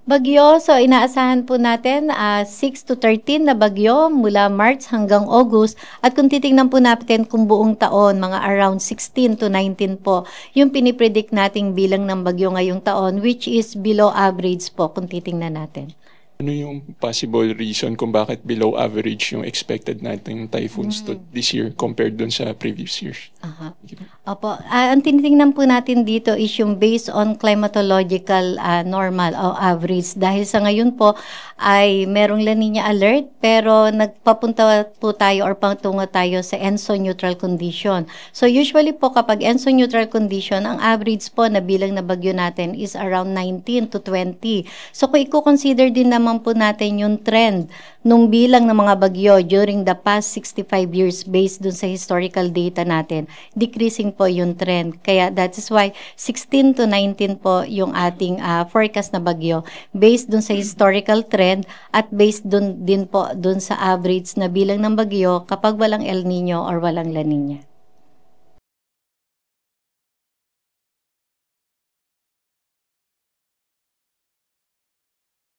Bagyo, so inaasahan po natin 6 to 13 na bagyo mula March hanggang August. At kung titingnan po natin kung buong taon, mga around 16 to 19 po, yung pinipredict nating bilang ng bagyo ngayong taon, which is below average po kung titingnan natin. Ano yung possible reason kung bakit below average yung expected nating typhoons to this year compared dun sa previous years? Opo. Ang tinitingnan po natin dito is yung based on climatological normal o average. Dahil sa ngayon po ay merong La Nina alert pero nagpapunta po tayo or patungo tayo sa ENSO neutral condition. So usually po kapag ENSO neutral condition, ang average po na bilang na bagyo natin is around 19 to 20. So kung i-consider din naman po natin yung trend nung bilang ng mga bagyo during the past 65 years based dun sa historical data natin, decreasing po yung trend. Kaya that is why 16 to 19 po yung ating forecast na bagyo based dun sa historical trend at based dun din po dun sa average na bilang ng bagyo kapag walang El Nino or walang La Nina.